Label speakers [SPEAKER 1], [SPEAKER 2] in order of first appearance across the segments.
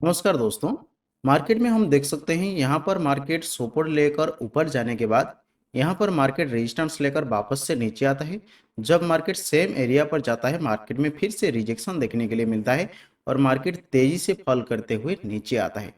[SPEAKER 1] नमस्कार दोस्तों। मार्केट में हम देख सकते हैं यहाँ पर मार्केट सपोर्ट लेकर ऊपर जाने के बाद यहाँ पर मार्केट रेजिस्टेंस लेकर वापस से नीचे आता है। जब मार्केट सेम एरिया पर जाता है मार्केट में फिर से रिजेक्शन देखने के लिए मिलता है और मार्केट तेजी से फॉल करते हुए नीचे आता है।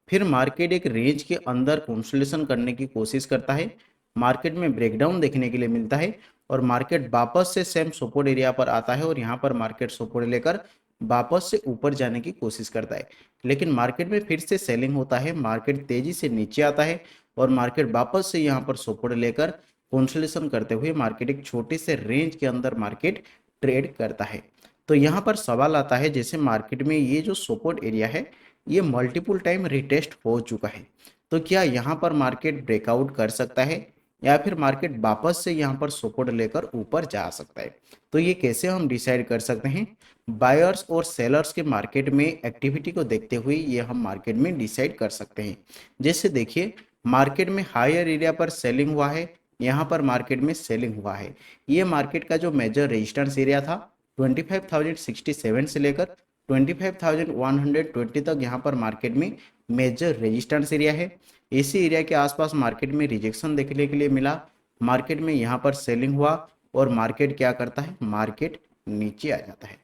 [SPEAKER 1] फिर मार्केट एक रेंज के अंदर कंसोलिडेशन करने की कोशिश करता है। मार्केट में ब्रेकडाउन देखने के लिए मिलता है और मार्केट वापस से सेम सपोर्ट एरिया पर आता है और यहाँ पर मार्केट सपोर्ट लेकर वापस से ऊपर जाने की कोशिश करता है। लेकिन मार्केट में फिर से सेलिंग होता है, मार्केट तेजी से नीचे आता है और मार्केट वापस से यहाँ पर सपोर्ट लेकर कंसोलिडेशन करते हुए मार्केट एक छोटे से रेंज के अंदर मार्केट ट्रेड करता है। तो यहाँ पर सवाल आता है, जैसे मार्केट में ये जो सपोर्ट एरिया है ये मल्टीपल टाइम रिटेस्ट हो चुका है, तो क्या यहाँ पर मार्केट ब्रेकआउट कर सकता है या फिर मार्केट वापस से यहाँ पर सपोर्ट लेकर ऊपर जा सकता है। तो ये कैसे हम डिसाइड कर सकते हैं? बायर्स और सेलर्स के मार्केट में एक्टिविटी को देखते हुए ये हम मार्केट में डिसाइड कर सकते हैं। जैसे देखिए, मार्केट में हायर एरिया पर सेलिंग हुआ है, यहाँ पर मार्केट में सेलिंग हुआ है। ये मार्केट का जो मेजर रेजिस्टेंस एरिया था 25,067 से लेकर 25,120 तक यहाँ पर मार्केट में मेजर रेजिस्टेंस एरिया है। इसी एरिया के आसपास मार्केट में रिजेक्शन देखने के लिए मिला, मार्केट में यहाँ पर सेलिंग हुआ और मार्केट क्या करता है, मार्केट नीचे आ जाता है।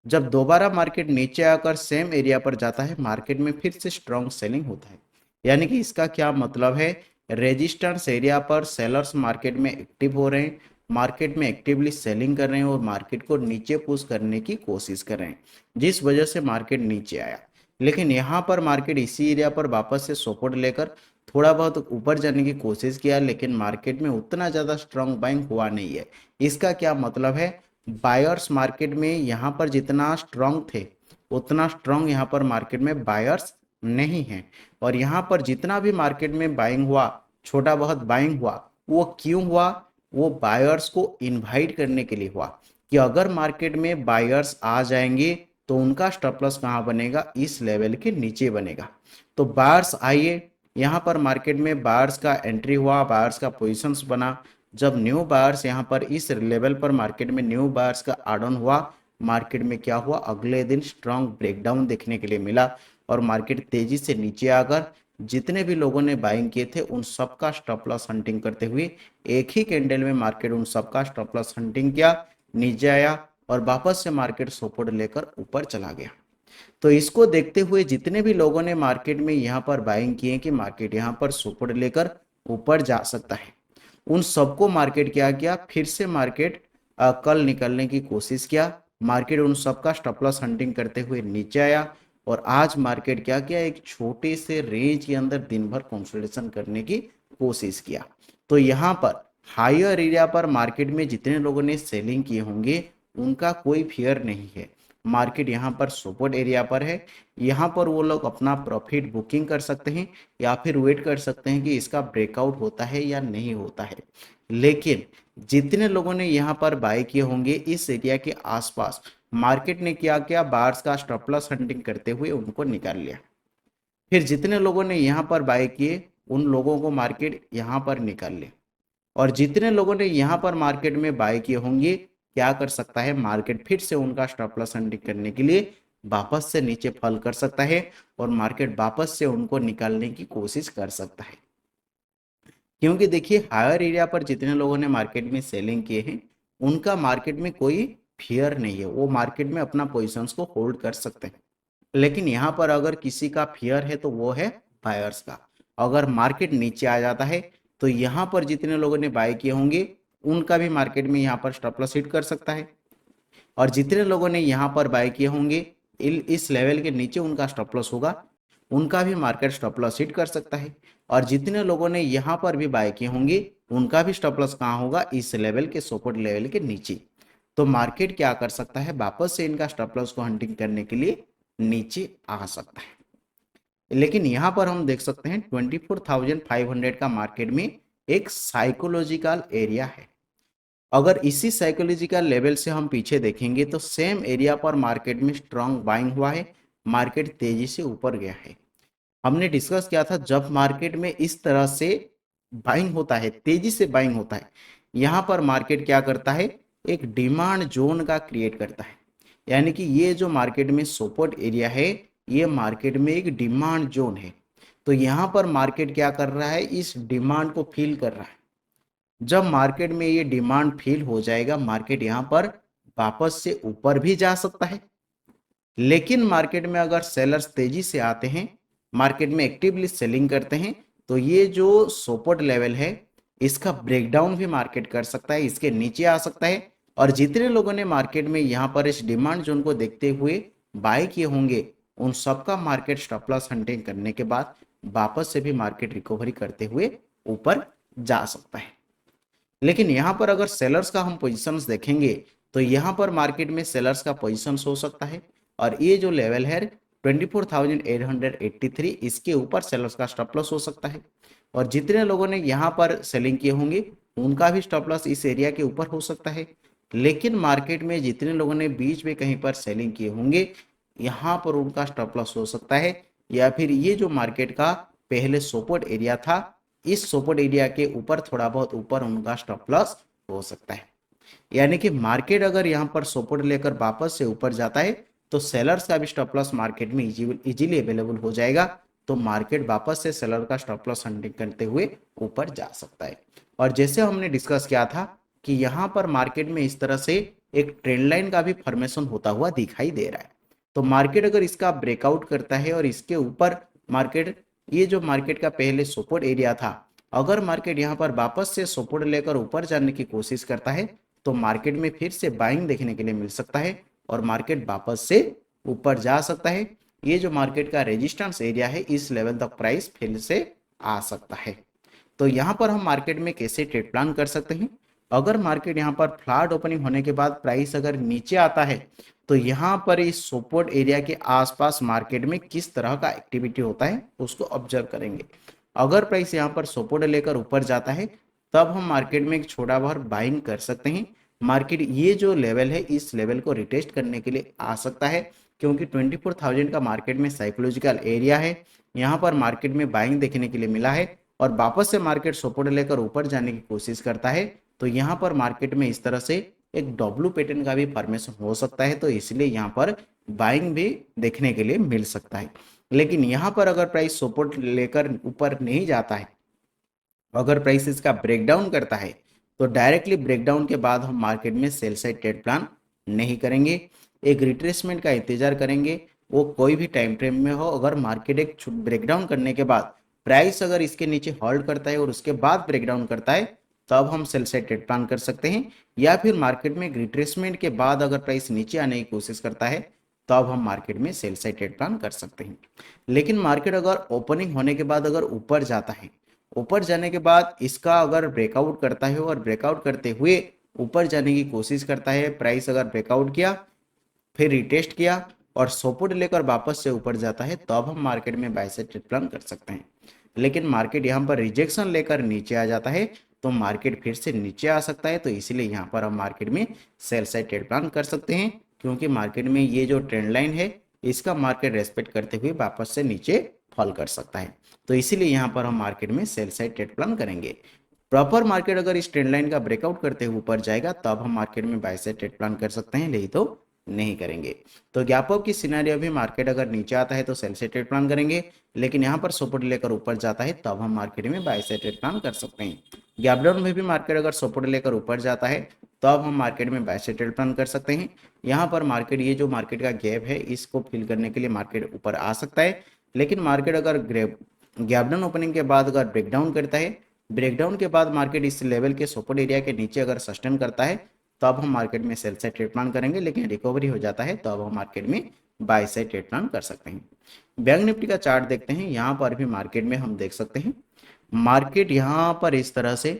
[SPEAKER 1] जब दोबारा मार्केट नीचे आकर सेम एरिया पर जाता है मार्केट में फिर से स्ट्रॉन्ग सेलिंग होता है। यानी कि इसका क्या मतलब है, रेजिस्टेंस एरिया पर सेलर्स मार्केट में एक्टिव हो रहे हैं, मार्केट में एक्टिवली सेलिंग कर रहे हैं और मार्केट को नीचे पुश करने की कोशिश कर रहे हैं, जिस वजह से मार्केट नीचे आया। लेकिन यहाँ पर मार्केट इसी एरिया पर वापस से सपोर्ट लेकर थोड़ा बहुत ऊपर जाने की कोशिश किया, लेकिन मार्केट में उतना ज़्यादा स्ट्रॉन्ग बाइंग हुआ नहीं है। इसका क्या मतलब है, बायर्स मार्केट में यहाँ पर जितना स्ट्रॉन्ग थे उतना स्ट्रॉन्ग यहाँ पर मार्केट में बायर्स नहीं है। और यहाँ पर जितना भी मार्केट में बाइंग हुआ, छोटा बहुत बाइंग हुआ, वो क्यों हुआ, वो बायर्स को इनवाइट करने के लिए हुआ कि अगर मार्केट में बायर्स आ जाएंगे तो उनका स्टॉप लॉस कहाँ बनेगा, इस लेवल के नीचे बनेगा। तो बायर्स आइए, यहाँ पर मार्केट में बायर्स का एंट्री हुआ, बायर्स का पोजीशंस बना। जब न्यू बायर्स यहाँ पर इस लेवल पर मार्केट में न्यू बायर्स का ऐड ऑन हुआ, मार्केट में क्या हुआ, अगले दिन स्ट्रॉन्ग ब्रेकडाउन देखने के लिए मिला और मार्केट तेजी से नीचे आकर जितने भी लोगों ने बाइंग किए थे उन सबका स्टॉप लॉस हंटिंग करते हुए एक ही कैंडल में मार्केट उन सबका स्टॉप लॉस हंटिंग किया, नीचे आया और वापस से मार्केट सपोर्ट लेकर ऊपर चला गया। तो इसको देखते हुए जितने भी लोगों ने मार्केट में यहाँ पर बाइंग किए कि मार्केट यहाँ पर सपोर्ट लेकर ऊपर जा सकता है, उन सबको मार्केट क्या किया, फिर से मार्केट कल निकलने की कोशिश किया। मार्केट उन सबका स्टॉप लॉस हंटिंग करते हुए नीचे आया और आज मार्केट क्या किया, एक छोटे से रेंज के अंदर दिन भर कंसोलिडेशन करने की कोशिश किया। तो यहाँ पर हायर एरिया पर मार्केट में जितने लोगों ने सेलिंग किए होंगे उनका कोई फियर नहीं है। मार्केट यहाँ पर सपोर्ट एरिया पर है, यहाँ पर वो लोग अपना प्रॉफिट बुकिंग कर सकते हैं या फिर वेट कर सकते हैं कि इसका ब्रेकआउट होता है या नहीं होता है। लेकिन जितने लोगों ने यहाँ पर बाय किए होंगे इस एरिया के आसपास, मार्केट ने क्या किया, बार्स का स्टॉप लॉस हंटिंग करते हुए उनको निकाल लिया। फिर जितने लोगों ने यहाँ पर बाय किए उन लोगों को मार्केट यहाँ पर निकाल ले और जितने लोगों ने यहाँ पर मार्केट में बाय किए होंगे क्या कर सकता है, मार्केट फिर से उनका स्टॉप लॉस हंटिंग करने के लिए वापस से नीचे फॉल कर सकता है और मार्केट वापस से उनको निकालने की कोशिश कर सकता है। क्योंकि देखिए, हायर एरिया पर जितने लोगों ने मार्केट में सेलिंग किए हैं उनका मार्केट में कोई फियर नहीं है, वो मार्केट में अपना पोजिशंस को होल्ड कर सकते हैं। लेकिन यहाँ पर अगर किसी का फियर है तो वो है बायर्स का। अगर मार्केट नीचे आ जाता है तो यहाँ पर जितने लोगों ने बाय किए होंगे उनका भी मार्केट में यहाँ पर स्टॉप लॉस हिट कर सकता है और जितने लोगों ने यहाँ पर बाय किए होंगे इस लेवल के नीचे उनका स्टॉप लॉस होगा, उनका भी मार्केट स्टॉप लॉस हिट कर सकता है। और जितने लोगों ने यहाँ पर भी बाय किए होंगे उनका भी स्टॉप लॉस कहाँ होगा, इस लेवल के सपोर्ट लेवल के नीचे। तो मार्केट क्या कर सकता है, वापस से इनका स्टॉप लॉस को हंटिंग करने के लिए नीचे आ सकता है। लेकिन यहाँ पर हम देख सकते हैं 24,500 का मार्केट में एक साइकोलॉजिकल एरिया है। अगर इसी साइकोलॉजिकल लेवल से हम पीछे देखेंगे तो सेम एरिया पर मार्केट में स्ट्रांग बाइंग हुआ है, मार्केट तेजी से ऊपर गया है। हमने डिस्कस किया था जब मार्केट में इस तरह से बाइंग होता है, तेजी से बाइंग होता है, यहाँ पर मार्केट क्या करता है, एक डिमांड जोन का क्रिएट करता है। यानी कि ये जो मार्केट में सपोर्ट एरिया है ये मार्केट में एक डिमांड जोन है। तो यहाँ पर मार्केट क्या कर रहा है, इस डिमांड को फील कर रहा है। जब मार्केट में ये डिमांड फील हो जाएगा, मार्केट यहाँ पर वापस से ऊपर भी जा सकता है। लेकिन मार्केट में अगर सेलर्स तेजी से आते हैं, मार्केट में एक्टिवली सेलिंग करते हैं, तो ये जो सपोर्ट लेवल है इसका ब्रेकडाउन भी मार्केट कर सकता है, इसके नीचे आ सकता है। और जितने लोगों ने मार्केट में यहाँ पर इस डिमांड जोन को देखते हुए बाय किए होंगे, उन सबका मार्केट स्टॉप लॉस हंटिंग करने के बाद वापस से भी मार्केट रिकवरी करते हुए ऊपर जा सकता है। लेकिन यहाँ पर अगर सेलर्स का हम पोजीशंस देखेंगे, तो यहाँ पर मार्केट में सेलर्स का पोजीशंस हो सकता है, और ये जो लेवल है 24,883, इसके ऊपर सेलर्स का स्टॉप लॉस हो सकता है। और जितने लोगों ने यहाँ पर सेलिंग किए होंगे उनका भी स्टॉप लॉस इस एरिया के ऊपर हो सकता है। लेकिन मार्केट में जितने लोगों ने बीच में कहीं पर सेलिंग किए होंगे, यहाँ पर उनका स्टॉप लॉस हो सकता है, या फिर ये जो मार्केट का पहले सपोर्ट एरिया था, इस सपोर्ट एरिया के ऊपर थोड़ा बहुत ऊपर उनका स्टॉप लॉस हो सकता है। यानी कि मार्केट अगर यहाँ पर सपोर्ट लेकर वापस से ऊपर जाता है, तो सेलर्स का भी स्टॉप लॉस मार्केट में इजीली अवेलेबल हो जाएगा। तो मार्केट वापस से सेलर का स्टॉप लॉस हंटिंग करते हुए ऊपर जा सकता है। और जैसे हमने डिस्कस किया था कि यहाँ पर मार्केट में इस तरह से एक ट्रेंड लाइन का भी फॉर्मेशन होता हुआ दिखाई दे रहा है। तो मार्केट अगर इसका ब्रेकआउट करता है और इसके ऊपर मार्केट, ये जो मार्केट का पहले सपोर्ट एरिया था, अगर मार्केट यहाँ पर वापस से सपोर्ट लेकर ऊपर जाने की कोशिश करता है, तो मार्केट में फिर से बाइंग देखने के लिए मिल सकता है और मार्केट वापस से ऊपर जा सकता है। ये जो मार्केट का रेजिस्टेंस एरिया है, इस लेवल तक प्राइस फिर से आ सकता है। तो यहाँ पर हम मार्केट में कैसे ट्रेड प्लान कर सकते हैं, अगर मार्केट यहाँ पर फ्लैट ओपनिंग होने के बाद प्राइस अगर नीचे आता है, तो यहाँ पर इस सपोर्ट एरिया के आसपास मार्केट में किस तरह का एक्टिविटी होता है उसको ऑब्जर्व करेंगे। अगर प्राइस यहाँ पर सपोर्ट लेकर ऊपर जाता है, तब हम मार्केट में एक छोटा बहुत बाइंग कर सकते हैं। मार्केट ये जो लेवल है, इस लेवल को रिटेस्ट करने के लिए आ सकता है, क्योंकि 24,000 का मार्केट में साइकोलॉजिकल एरिया है। यहाँ पर मार्केट में बाइंग देखने के लिए मिला है और वापस से मार्केट सपोर्ट लेकर ऊपर जाने की कोशिश करता है, तो यहाँ पर मार्केट में इस तरह से एक डब्ल्यू पैटर्न का भी फॉर्मेशन हो सकता है। तो इसलिए यहाँ पर बाइंग भी देखने के लिए मिल सकता है। लेकिन यहाँ पर अगर प्राइस सपोर्ट लेकर ऊपर नहीं जाता है, अगर प्राइस इसका ब्रेकडाउन करता है, तो डायरेक्टली ब्रेकडाउन के बाद हम मार्केट में सेल साइड ट्रेड प्लान नहीं करेंगे, एक रिट्रेसमेंट का इंतजार करेंगे। वो कोई भी टाइम फ्रेम में हो, अगर मार्केट एक ब्रेकडाउन करने के बाद प्राइस अगर इसके नीचे होल्ड करता है और उसके बाद ब्रेकडाउन करता है, तब हम सेल साइड ट्रेड प्लान कर सकते हैं। या फिर मार्केट में रिट्रेसमेंट के बाद अगर प्राइस नीचे आने की कोशिश करता है, तब हम मार्केट में सेल साइड ट्रेड प्लान कर सकते हैं। लेकिन मार्केट अगर ओपनिंग होने के बाद अगर ऊपर जाता है, ऊपर जाने के बाद इसका अगर ब्रेकआउट करता है और ब्रेकआउट करते हुए ऊपर जाने की कोशिश करता है, प्राइस अगर ब्रेकआउट किया फिर रिटेस्ट किया और सपोर्ट लेकर वापस से ऊपर जाता है, तब हम मार्केट में बाय साइड ट्रेड प्लान कर सकते हैं। लेकिन मार्केट यहाँ पर रिजेक्शन लेकर नीचे आ जाता है, तो मार्केट फिर से नीचे आ सकता है। तो इसलिए यहाँ पर हम मार्केट में सेल साइड ट्रेड प्लान कर सकते हैं, क्योंकि मार्केट में ये जो ट्रेंड लाइन है, इसका मार्केट रेस्पेक्ट करते हुए वापस से नीचे फॉल कर सकता है। तो इसीलिए यहाँ पर हम मार्केट में सेल साइड ट्रेड प्लान करेंगे। प्रॉपर मार्केट अगर इस ट्रेंड लाइन का ब्रेकआउट करते हुए ऊपर जाएगा, तब हम मार्केट में बाय साइड ट्रेड प्लान कर सकते हैं, नहीं तो नहीं करेंगे। तो गैप अप की सिनेरियो भी मार्केट अगर नीचे आता है तो सेल साइड ट्रेड प्लान करेंगे, लेकिन यहाँ पर सपोर्ट लेकर ऊपर जाता है, तब हम मार्केट में बाय साइड ट्रेड प्लान कर सकते हैं। गैप डाउन में भी मार्केट अगर सपोर्ट लेकर ऊपर जाता है, तब हम मार्केट में बाय साइड ट्रेड प्लान कर सकते हैं। यहाँ पर मार्केट, ये जो मार्केट का गैप है, इसको फिल करने के लिए मार्केट ऊपर आ सकता है। लेकिन मार्केट अगर गैप डाउन ओपनिंग के बाद अगर ब्रेकडाउन करता है, ब्रेकडाउन के बाद मार्केट इस लेवल के सपोर्ट एरिया के नीचे अगर सस्टेन करता है, तब हम मार्केट में सेल साइड ट्रेड प्लान करेंगे। लेकिन रिकवरी हो जाता है, तब हम मार्केट में बाय साइड ट्रेड प्लान कर सकते हैं। बैंक निफ्टी का चार्ट देखते हैं। यहाँ पर भी मार्केट में हम देख सकते हैं, मार्केट यहाँ पर इस तरह से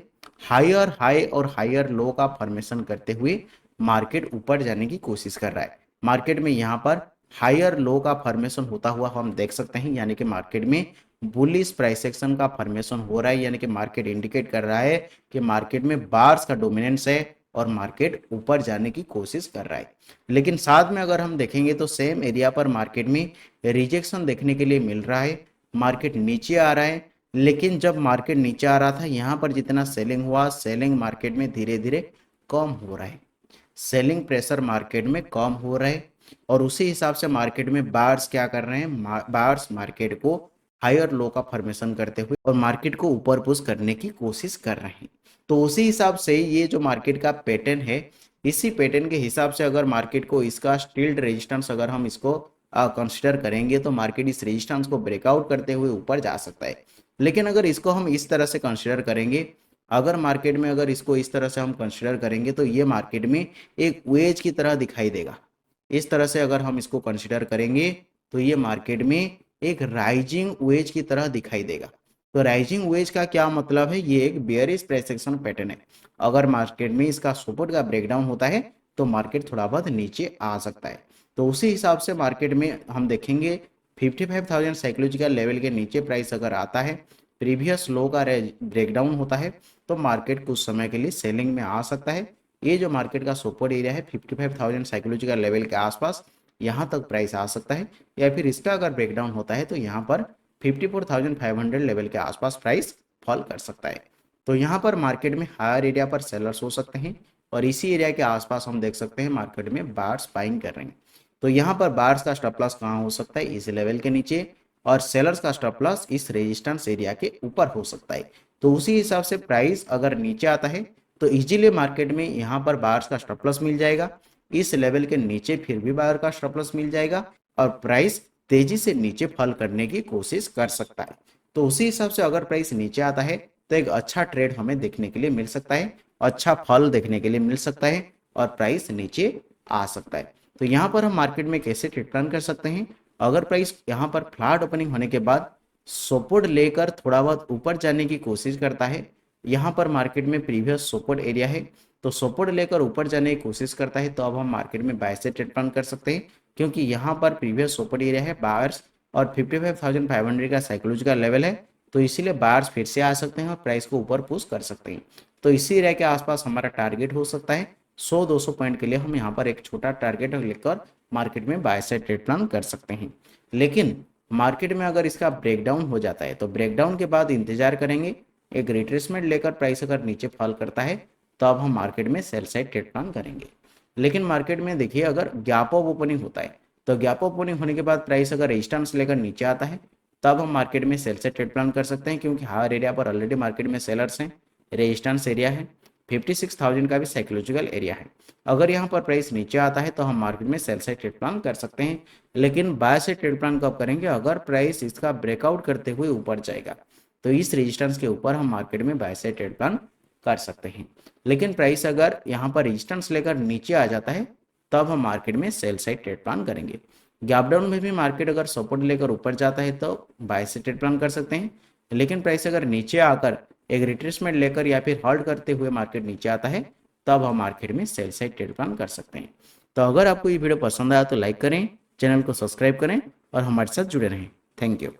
[SPEAKER 1] हायर हाई और हायर लो का फॉर्मेशन करते हुए मार्केट ऊपर जाने की कोशिश कर रहा है। मार्केट में यहाँ पर हायर लो का फॉर्मेशन होता हुआ हम देख सकते हैं, यानी कि मार्केट में बुलिश प्राइस एक्शन का फॉर्मेशन हो रहा है। यानी कि मार्केट इंडिकेट कर रहा है कि मार्केट में बार्स का डोमिनेंस है और मार्केट ऊपर जाने की कोशिश कर रहा है। लेकिन साथ में अगर हम देखेंगे तो सेम एरिया पर मार्केट में रिजेक्शन देखने के लिए मिल रहा है, मार्केट नीचे आ रहा है। लेकिन जब मार्केट नीचे आ रहा था, यहाँ पर जितना सेलिंग हुआ, सेलिंग मार्केट में धीरे धीरे कम हो रहा है, सेलिंग प्रेशर मार्केट में कम हो रहा है। और उसी हिसाब से मार्केट में बायर्स क्या कर रहे हैं, बायर्स मार्केट को हायर लो का फॉर्मेशन करते हुए और मार्केट को ऊपर पुश करने की कोशिश कर रहे हैं। तो उसी हिसाब से ये जो मार्केट का पैटर्न है, इसी पैटर्न के हिसाब से अगर मार्केट को इसका स्टील्ड रेजिस्टेंस अगर हम इसको कंसिडर करेंगे तो मार्केट इस रेजिस्टेंस को ब्रेकआउट करते हुए ऊपर जा सकता है। लेकिन अगर इसको हम इस तरह से कंसिडर करेंगे, अगर मार्केट में अगर इसको इस तरह से हम कंसिडर करेंगे तो ये मार्केट में एक वेज की तरह दिखाई देगा। इस तरह से अगर हम इसको कंसिडर करेंगे तो ये मार्केट में एक राइजिंग वेज की तरह दिखाई देगा। तो राइजिंग वेज का क्या मतलब है, ये एक बेयरिश प्राइस एक्शन पैटर्न है। अगर मार्केट में इसका सपोर्ट का ब्रेकडाउन होता है तो मार्केट थोड़ा बहुत नीचे आ सकता है। तो उसी हिसाब से मार्केट में हम देखेंगे 55,000 साइकोलॉजिकल लेवल के नीचे प्राइस अगर आता है, प्रीवियस लो का ब्रेकडाउन होता है, तो मार्केट कुछ समय के लिए सेलिंग में आ सकता है। ये जो मार्केट का सपोर्ट एरिया है 55,000 साइकोलॉजिकल लेवल के आसपास, यहाँ तक प्राइस आ सकता है। या फिर इसका अगर ब्रेकडाउन होता है तो यहाँ पर 54,500 लेवल के आसपास प्राइस फॉल कर सकता है। तो यहाँ पर मार्केट में हायर एरिया पर सेलर्स हो सकते हैं और इसी एरिया के आसपास हम देख सकते हैं मार्केट में बायर्स बाइंग कर रहे हैं। तो यहाँ पर बायर्स का स्टॉप लॉस कहाँ हो सकता है, इस लेवल के नीचे, और सेलर्स का स्टॉप लॉस इस रेजिस्टेंस एरिया के ऊपर हो सकता है। तो उसी हिसाब से प्राइस अगर नीचे आता है तो इजीली मार्केट में यहाँ पर बायर्स का स्टॉप लॉस मिल जाएगा, इस लेवल के नीचे फिर भी बायर का स्टॉप लॉस मिल जाएगा और प्राइस तेजी से नीचे फॉल करने की कोशिश कर सकता है। तो उसी हिसाब से अगर प्राइस नीचे आता है तो एक अच्छा ट्रेड हमें देखने के लिए मिल सकता है, अच्छा फॉल देखने के लिए मिल सकता है और प्राइस नीचे आ सकता है। तो यहाँ पर हम मार्केट में कैसे ट्रेड प्लान कर सकते हैं, अगर प्राइस यहाँ पर फ्लैट ओपनिंग होने के बाद सपोर्ट लेकर थोड़ा बहुत ऊपर जाने की कोशिश करता है, यहाँ पर मार्केट में प्रीवियस सपोर्ट एरिया है, तो सपोर्ट लेकर ऊपर जाने की कोशिश करता है तो अब हम मार्केट में बाय से ट्रेड प्लान कर सकते हैं, क्योंकि यहाँ पर प्रीवियस सपोर्ट एरिया है बायर्स और 55,500 का साइकोलॉजिकल लेवल है। तो इसीलिए बायर्स फिर से आ सकते हैं और प्राइस को ऊपर पुश कर सकते हैं। तो इसी एरिया के आसपास हमारा टारगेट हो सकता है 100-200 पॉइंट के लिए हम यहाँ पर एक छोटा टारगेट लेकर मार्केट में बाय साइड ट्रेड प्लान कर सकते हैं। लेकिन मार्केट में अगर इसका ब्रेकडाउन हो जाता है तो ब्रेकडाउन के बाद इंतजार करेंगे, एक रिट्रेसमेंट लेकर प्राइस अगर नीचे फॉल करता है तो अब हम मार्केट में सेल साइड ट्रेड प्लान करेंगे। लेकिन मार्केट में देखिए अगर गैप अप ओपनिंग होता है तो गैप अप ओपनिंग होने के बाद प्राइस अगर रेजिस्टेंस लेकर नीचे आता है तब हम मार्केट में सेल साइड ट्रेड प्लान कर सकते हैं, क्योंकि हायर एरिया पर ऑलरेडी मार्केट में सेलर्स हैं, रेजिस्टेंस एरिया है, 56,000 का भी साइकोलॉजिकल एरिया है। अगर यहाँ पर प्राइस नीचे आता है तो हम मार्केट में सेल साइड ट्रेड प्लान कर सकते हैं। लेकिन बाय साइड ट्रेड प्लान कब करेंगे, अगर प्राइस इसका ब्रेकआउट करते हुए ऊपर जाएगा तो इस रेजिस्टेंस के ऊपर हम मार्केट में बाय साइड ट्रेड प्लान कर सकते हैं। लेकिन प्राइस अगर यहाँ पर रेजिस्टेंस लेकर नीचे आ जाता है तब हम मार्केट में सेल साइड ट्रेड प्लान करेंगे। गैप डाउन में भी मार्केट अगर सपोर्ट लेकर ऊपर जाता है तो बाय साइड ट्रेड प्लान कर सकते हैं। लेकिन प्राइस अगर नीचे आकर एक रिट्रेसमेंट लेकर या फिर होल्ड करते हुए मार्केट नीचे आता है तब हम मार्केट में सेल साइड ट्रेड प्लान कर सकते हैं। तो अगर आपको ये वीडियो पसंद आया तो लाइक करें, चैनल को सब्सक्राइब करें और हमारे साथ जुड़े रहें। Thank you.